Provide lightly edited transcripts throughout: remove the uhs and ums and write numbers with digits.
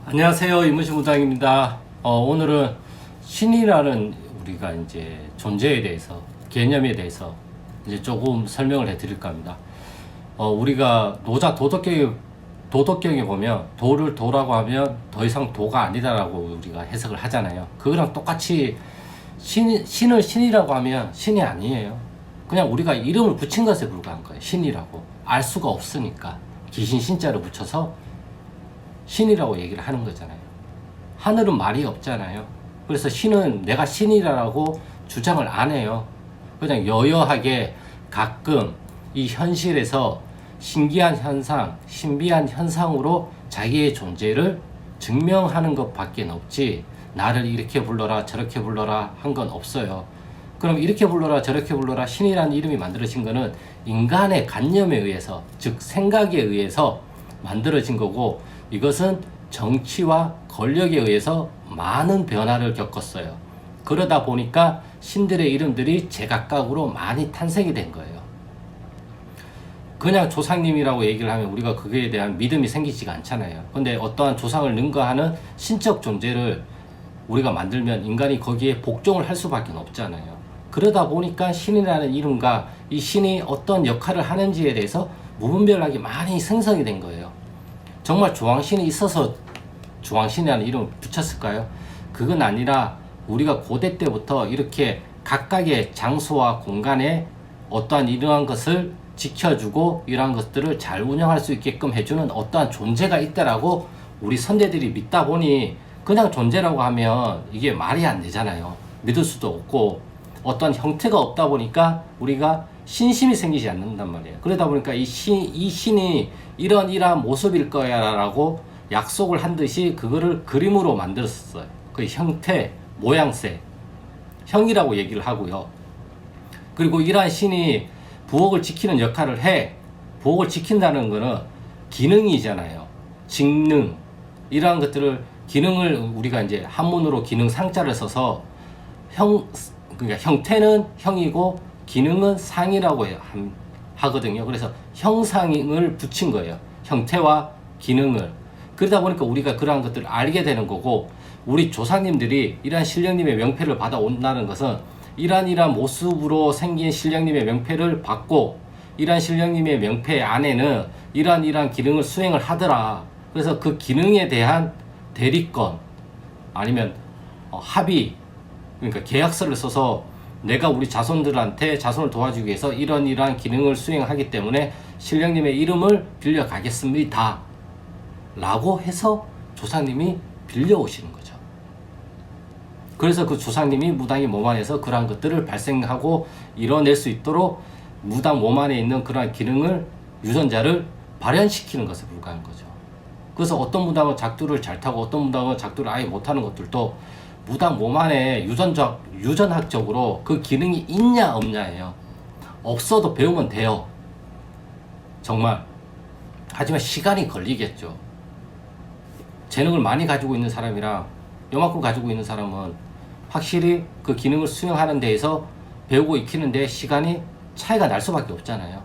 안녕하세요. 이문신 무당입니다. 오늘은 신이라는 우리가 이제 존재에 대해서, 개념에 대해서 이제 조금 설명을 해 드릴까 합니다. 우리가 노자 도덕경에 보면 도를 도라고 하면 더 이상 도가 아니다라고 우리가 해석을 하잖아요. 그거랑 똑같이 신을 신이라고 하면 신이 아니에요. 그냥 우리가 이름을 붙인 것에 불과한 거예요. 신이라고. 알 수가 없으니까 귀신 신자를 붙여서 신이라고 얘기를 하는 거잖아요. 하늘은 말이 없잖아요. 그래서 신은 내가 신이라고 주장을 안 해요. 그냥 여여하게 가끔 이 현실에서 신기한 현상, 신비한 현상으로 자기의 존재를 증명하는 것밖에 없지, 나를 이렇게 불러라 저렇게 불러라 한 건 없어요. 그럼 이렇게 불러라 저렇게 불러라 신이라는 이름이 만들어진 거는 인간의 관념에 의해서, 즉 생각에 의해서 만들어진 거고, 이것은 정치와 권력에 의해서 많은 변화를 겪었어요. 그러다 보니까 신들의 이름들이 제각각으로 많이 탄생이 된 거예요. 그냥 조상님이라고 얘기를 하면 우리가 그거에 대한 믿음이 생기지가 않잖아요. 근데 어떠한 조상을 능가하는 신적 존재를 우리가 만들면 인간이 거기에 복종을 할 수밖에 없잖아요. 그러다 보니까 신이라는 이름과 이 신이 어떤 역할을 하는지에 대해서 무분별하게 많이 생성이 된 거예요. 정말 조왕신이 있어서 조왕신이라는 이름을 붙였을까요? 그건 아니라 우리가 고대 때부터 이렇게 각각의 장소와 공간에 어떠한 이러한 것을 지켜주고 이러한 것들을 잘 운영할 수 있게끔 해주는 어떠한 존재가 있다라고 우리 선대들이 믿다 보니, 그냥 존재라고 하면 이게 말이 안 되잖아요. 믿을 수도 없고 어떠한 형태가 없다 보니까 우리가 신심이 생기지 않는단 말이에요. 그러다 보니까 이 신이 이러한 모습일 거야 라고 약속을 한 듯이 그거를 그림으로 만들었어요. 그 형태, 모양새, 형이라고 얘기를 하고요. 그리고 이러한 신이 부엌을 지키는 역할을 해. 부엌을 지킨다는 거는 기능이잖아요. 직능. 이러한 것들을, 기능을 우리가 이제 한문으로 기능 상자를 써서 그러니까 형태는 형이고 기능은 상이라고 하거든요. 그래서 형상을 붙인 거예요. 형태와 기능을. 그러다 보니까 우리가 그러한 것들을 알게 되는 거고, 우리 조상님들이 이러한 신령님의 명패를 받아온다는 것은 이러한 모습으로 생긴 신령님의 명패를 받고, 이러한 신령님의 명패 안에는 이러한 기능을 수행을 하더라. 그래서 그 기능에 대한 대리권 아니면 합의, 그러니까 계약서를 써서 내가 우리 자손들한테 자손을 도와주기 위해서 이러한 기능을 수행하기 때문에 신령님의 이름을 빌려가겠습니다 라고 해서 조상님이 빌려오시는 거죠. 그래서 그 조상님이 무당의 몸 안에서 그러한 것들을 발생하고 이뤄낼 수 있도록 무당 몸 안에 있는 그러한 기능을, 유전자를 발현시키는 것에 불과한 거죠. 그래서 어떤 무당은 작두를 잘 타고 어떤 무당은 작두를 아예 못하는 것들도 무당 몸 안에 유전학적으로 그 기능이 있냐 없냐예요. 없어도 배우면 돼요. 정말. 하지만 시간이 걸리겠죠. 재능을 많이 가지고 있는 사람이랑 요만큼 가지고 있는 사람은 확실히 그 기능을 수행하는 데에서 배우고 익히는 데 시간이 차이가 날 수밖에 없잖아요.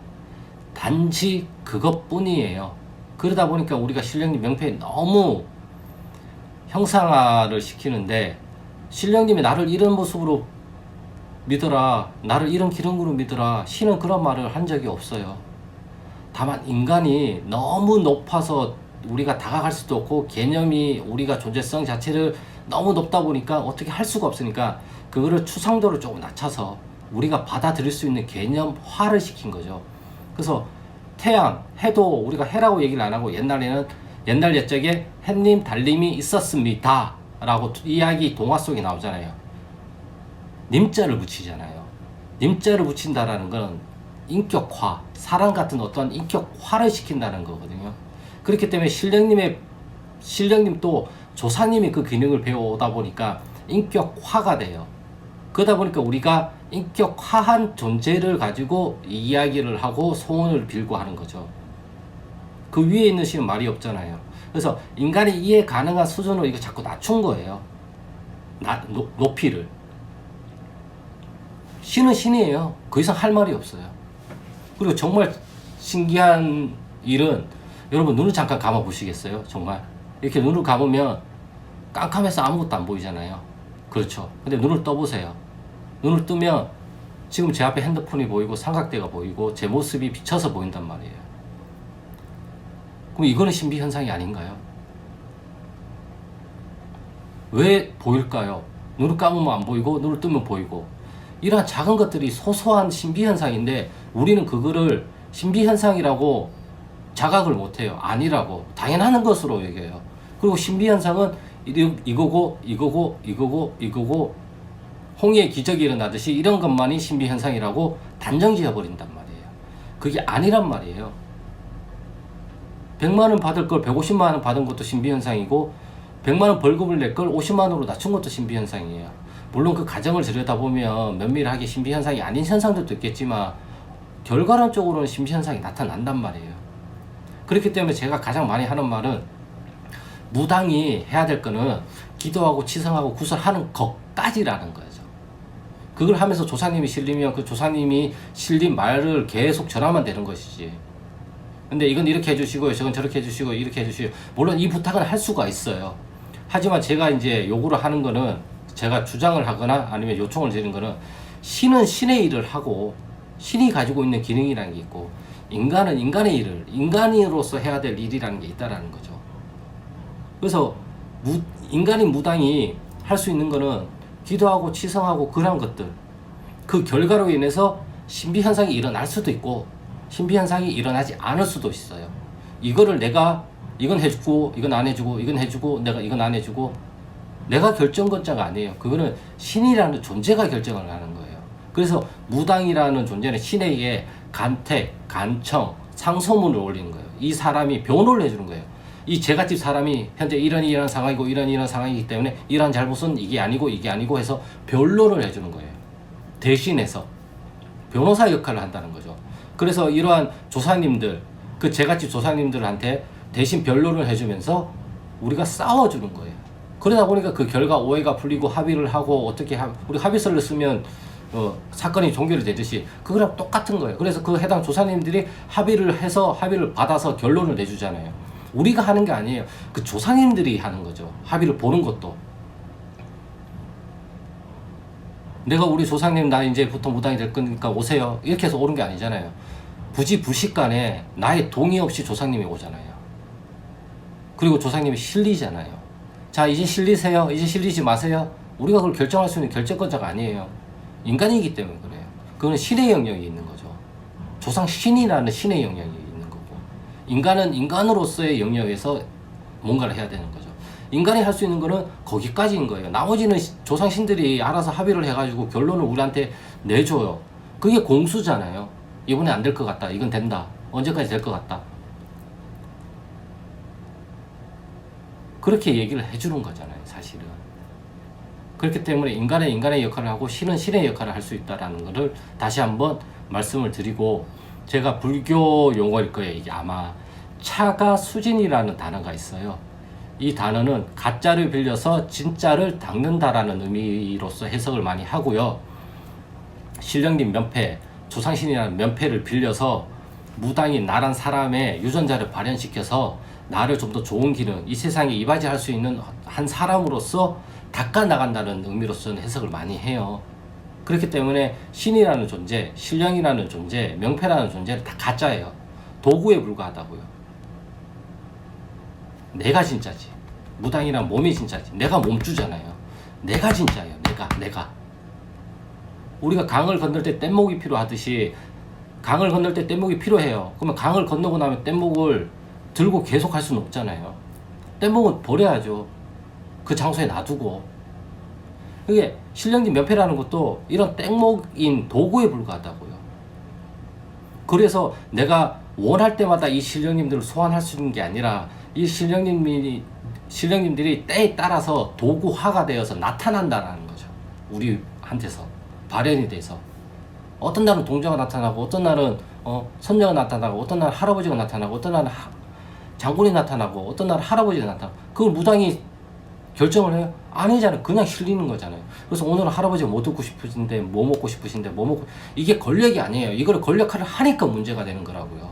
단지 그것뿐이에요. 그러다 보니까 우리가 신령님 명패에 너무 형상화를 시키는데, 신령님이 나를 이런 모습으로 믿어라, 나를 이런 기능으로 믿어라, 신은 그런 말을 한 적이 없어요. 다만 인간이 너무 높아서 우리가 다가갈 수도 없고, 개념이, 우리가 존재성 자체를 너무 높다 보니까 어떻게 할 수가 없으니까 그거를 추상도를 조금 낮춰서 우리가 받아들일 수 있는 개념화를 시킨 거죠. 그래서 태양, 해도 우리가 해라고 얘기를 안 하고, 옛날 옛적에 해님 달님이 있었습니다 라고 이야기 동화 속에 나오잖아요. 님자를 붙이잖아요. 님자를 붙인다라는 건 인격화, 사람 같은 어떤 인격화를 시킨다는 거거든요. 그렇기 때문에 신령님 또 조사님이 그 기능을 배워오다 보니까 인격화가 돼요. 그러다 보니까 우리가 인격화한 존재를 가지고 이야기를 하고 소원을 빌고 하는 거죠. 그 위에 있는 신은 말이 없잖아요. 그래서 인간이 이해 가능한 수준으로 이거 자꾸 낮춘 거예요. 높이를. 신은 신이에요. 그 이상 할 말이 없어요. 그리고 정말 신기한 일은, 여러분 눈을 잠깐 감아 보시겠어요? 정말 이렇게 눈을 감으면 깜깜해서 아무것도 안 보이잖아요. 그렇죠. 근데 눈을 떠보세요. 눈을 뜨면 지금 제 앞에 핸드폰이 보이고 삼각대가 보이고 제 모습이 비쳐서 보인단 말이에요. 그럼 이거는 신비현상이 아닌가요? 왜 보일까요? 눈을 감으면 안 보이고 눈을 뜨면 보이고, 이러한 작은 것들이 소소한 신비현상인데 우리는 그거를 신비현상이라고 자각을 못해요. 아니라고 당연한 것으로 얘기해요. 그리고 신비현상은 이거고 홍해의 기적이 일어나듯이 이런 것만이 신비현상이라고 단정 지어버린단 말이에요. 그게 아니란 말이에요. 100만 원 받을 걸 150만 원 받은 것도 신비현상이고 100만 원 벌금을 낼 걸 50만 원으로 낮춘 것도 신비현상이에요. 물론 그 과정을 들여다보면 면밀하게 신비현상이 아닌 현상들도 있겠지만 결과론적으로는 신비현상이 나타난단 말이에요. 그렇기 때문에 제가 가장 많이 하는 말은 무당이 해야 될 거는 기도하고 치성하고 구설하는 것까지라는 거죠. 그걸 하면서 조사님이 실리면 그 조사님이 실린 말을 계속 전하면 되는 것이지. 근데 이건 이렇게 해주시고요, 저건 저렇게 해주시고 이렇게 해주시고, 물론 이 부탁은 할 수가 있어요. 하지만 제가 이제 요구를 하는 거는, 제가 주장을 하거나 아니면 요청을 드리는 거는, 신은 신의 일을 하고 신이 가지고 있는 기능이라는 게 있고, 인간은 인간의 일을 인간으로서 해야 될 일이라는 게 있다라는 거죠. 그래서 인간인 무당이 할 수 있는 거는 기도하고 치성하고 그런 것들, 그 결과로 인해서 신비현상이 일어날 수도 있고 신비현상이 일어나지 않을 수도 있어요. 이거를 내가 이건 해주고 이건 안 해주고 이건 해주고 내가 이건 안 해주고 내가 결정권자가 아니에요. 그거는 신이라는 존재가 결정을 하는 거예요. 그래서 무당이라는 존재는 신에게 간택, 간청, 상소문을 올리는 거예요. 이 사람이 변호를 해주는 거예요. 이 제갓집 사람이 현재 이런 상황이고 이런 상황이기 때문에 이러한 잘못은 이게 아니고 해서 변론을 해주는 거예요. 대신해서 변호사 역할을 한다는 거죠. 그래서 이러한 조사님들, 그 제갓집 조사님들한테 대신 변론을 해주면서 우리가 싸워주는 거예요. 그러다 보니까 그 결과 오해가 풀리고 합의를 하고, 어떻게 우리 합의서를 쓰면 사건이 종결이 되듯이 그거랑 똑같은 거예요. 그래서 그 해당 조사님들이 합의를 받아서 결론을 내주잖아요. 우리가 하는 게 아니에요. 그 조사님들이 하는 거죠. 합의를 보는 것도. 내가 우리 조상님 나 이제부터 무당이 될 거니까 오세요, 이렇게 해서 오는 게 아니잖아요. 부지부식간에 나의 동의 없이 조상님이 오잖아요. 그리고 조상님이 실리잖아요. 자, 이제 실리세요, 이제 실리지 마세요. 우리가 그걸 결정할 수 있는 결정권자가 아니에요. 인간이기 때문에 그래요. 그건 신의 영역이 있는 거죠. 조상 신이라는 신의 영역이 있는 거고, 인간은 인간으로서의 영역에서 뭔가를 해야 되는 거죠. 인간이 할 수 있는 거는 거기까지인 거예요. 나머지는 조상신들이 알아서 합의를 해가지고 결론을 우리한테 내줘요. 그게 공수잖아요. 이번에 안 될 것 같다, 이건 된다, 언제까지 될 것 같다, 그렇게 얘기를 해주는 거잖아요, 사실은. 그렇기 때문에 인간은 인간의 역할을 하고 신은 신의 역할을 할 수 있다는 것을 다시 한번 말씀을 드리고, 제가 불교 용어일 거예요. 이게 아마 차가 수진이라는 단어가 있어요. 이 단어는 가짜를 빌려서 진짜를 닦는다라는 의미로서 해석을 많이 하고요. 신령님 면패, 조상신이라는 면패를 빌려서 무당인 나란 사람의 유전자를 발현시켜서 나를 좀 더 좋은 기능, 이 세상에 이바지할 수 있는 한 사람으로서 닦아나간다는 의미로서는 해석을 많이 해요. 그렇기 때문에 신이라는 존재, 신령이라는 존재, 명패라는 존재는 다 가짜예요. 도구에 불과하다고요. 내가 진짜지. 무당이란 몸이 진짜지. 내가 몸주잖아요. 내가 진짜예요. 내가. 우리가 강을 건널 때 뗏목이 필요하듯이 강을 건널 때 뗏목이 필요해요. 그러면 강을 건너고 나면 뗏목을 들고 계속 할 수는 없잖아요. 뗏목은 버려야죠. 그 장소에 놔두고. 이게 신령님 면패라는 것도 이런 뗏목인 도구에 불과하다고요. 그래서 내가 원할 때마다 이 신령님들을 소환할 수 있는 게 아니라, 이 신령님들이 때에 따라서 도구화가 되어서 나타난다는 거죠. 우리한테서 발현이 돼서. 어떤 날은 동자가 나타나고, 어떤 날은 선녀가 나타나고, 어떤 날은 할아버지가 나타나고, 어떤 날은 장군이 나타나고, 어떤 날은 할아버지가 나타나고. 그걸 무당이 결정을 해요? 아니잖아요. 그냥 실리는 거잖아요. 그래서 오늘은 할아버지가 뭐 듣고 싶으신데, 뭐 먹고 싶으신데, 이게 권력이 아니에요. 이걸 권력화를 하니까 문제가 되는 거라고요.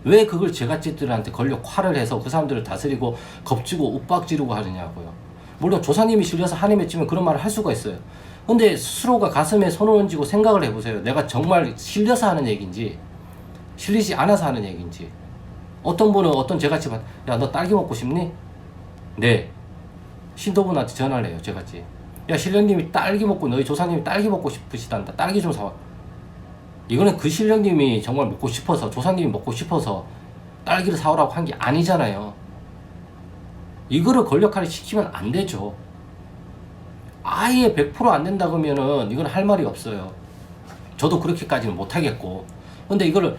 왜 그걸 제갓집들한테 걸려 화를 해서 그 사람들을 다스리고 겁주고 윽박지르고 하느냐고요. 물론 조상님이 실려서 한이 맺히면 그런 말을 할 수가 있어요. 근데 스스로가 가슴에 손을 얹고 생각을 해보세요. 내가 정말 실려서 하는 얘기인지 실리지 않아서 하는 얘기인지. 어떤 분은 어떤 제갓집한테 야 너 딸기 먹고 싶니? 네. 신도분한테 전화를 해요. 제갓집. 야 신령님이 딸기 먹고 너희 조상님이 딸기 먹고 싶으시단다. 딸기 좀 사와. 이거는 그 신령님이 정말 먹고 싶어서 조상님이 먹고 싶어서 딸기를 사오라고 한 게 아니잖아요. 이거를 권력화를 시키면 안 되죠. 아예 100% 안 된다 그러면은 이건 할 말이 없어요. 저도 그렇게까지는 못 하겠고. 근데 이거를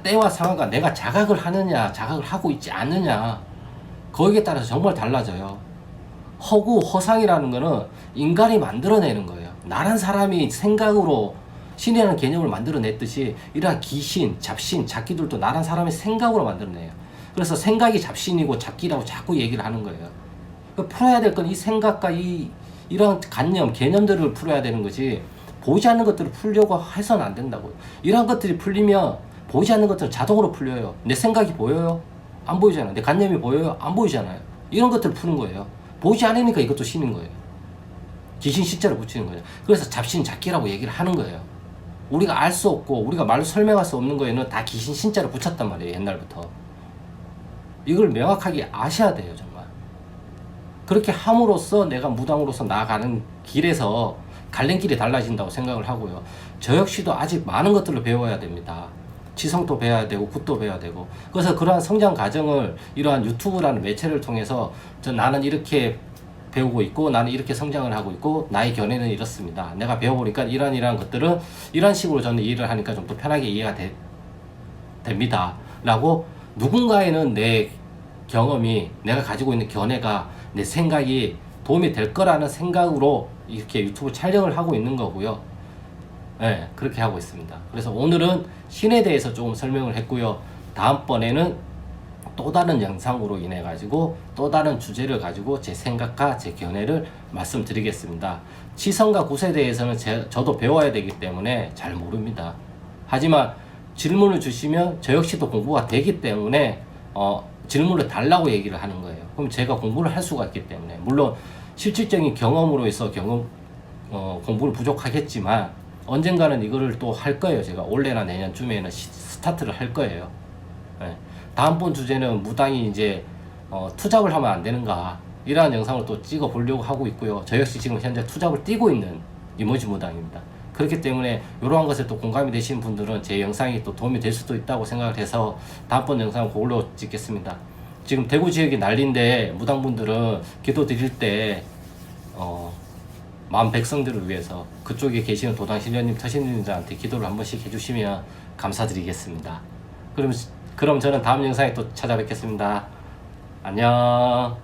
때와 상황과 내가 자각을 하느냐 자각을 하고 있지 않느냐 거기에 따라서 정말 달라져요. 허구 허상이라는 거는 인간이 만들어내는 거예요. 나란 사람이 생각으로 신이라는 개념을 만들어냈듯이 이러한 귀신, 잡신, 잡기들도 나란 사람의 생각으로 만들어내요. 그래서 생각이 잡신이고 잡기라고 자꾸 얘기를 하는 거예요. 풀어야 될 건 이 생각과 이런 관념, 개념들을 풀어야 되는 거지 보이지 않는 것들을 풀려고 해서는 안 된다고요. 이러한 것들이 풀리면 보이지 않는 것들은 자동으로 풀려요. 내 생각이 보여요? 안 보이잖아요. 내 관념이 보여요? 안 보이잖아요. 이런 것들을 푸는 거예요. 보이지 않으니까 이것도 신인 거예요. 귀신 신자를 붙이는 거예요. 그래서 잡신 잡기라고 얘기를 하는 거예요. 우리가 알 수 없고 우리가 말로 설명할 수 없는 거에는 다 귀신 신자를 붙였단 말이에요. 옛날부터. 이걸 명확하게 아셔야 돼요. 정말. 그렇게 함으로써 내가 무당으로서 나아가는 길에서 갈림길이 달라진다고 생각을 하고요. 저 역시도 아직 많은 것들을 배워야 됩니다. 지성도 배워야 되고 굿도 배워야 되고. 그래서 그러한 성장 과정을 이러한 유튜브라는 매체를 통해서 나는 이렇게 배우고 있고 나는 이렇게 성장을 하고 있고 나의 견해는 이렇습니다. 내가 배워보니까 이러한 것들은 이런 식으로 저는 이해를 하니까 좀 더 편하게 이해가 됩니다. 라고 누군가에는 내 경험이 내가 가지고 있는 견해가 내 생각이 도움이 될 거라는 생각으로 이렇게 유튜브 촬영을 하고 있는 거고요. 네, 그렇게 하고 있습니다. 그래서 오늘은 신에 대해서 조금 설명을 했고요. 다음번에는 또 다른 영상으로 인해 가지고 또 다른 주제를 가지고 제 생각과 제 견해를 말씀드리겠습니다. 치성과 굿에 대해서는 저도 배워야 되기 때문에 잘 모릅니다. 하지만 질문을 주시면 저 역시도 공부가 되기 때문에 질문을 달라고 얘기를 하는 거예요. 그럼 제가 공부를 할 수가 있기 때문에 물론 실질적인 경험으로 해서 공부를 부족하겠지만 언젠가는 이거를 또 할 거예요. 제가 올해나 내년쯤에는 스타트를 할 거예요. 네. 다음번 주제는 무당이 이제 투잡을 하면 안 되는가 이러한 영상을 또 찍어 보려고 하고 있고요. 저 역시 지금 현재 투잡을 뛰고 있는 이모지 무당입니다. 그렇기 때문에 이러한 것에 또 공감이 되시는 분들은 제 영상이 또 도움이 될 수도 있다고 생각을 해서 다음번 영상은 그걸로 찍겠습니다. 지금 대구 지역이 난리인데 무당분들은 기도 드릴 때 마음 백성들을 위해서 그쪽에 계시는 도당 신령님, 터신님들한테 기도를 한 번씩 해주시면 감사드리겠습니다. 그럼 저는 다음 영상에 또 찾아뵙겠습니다. 안녕.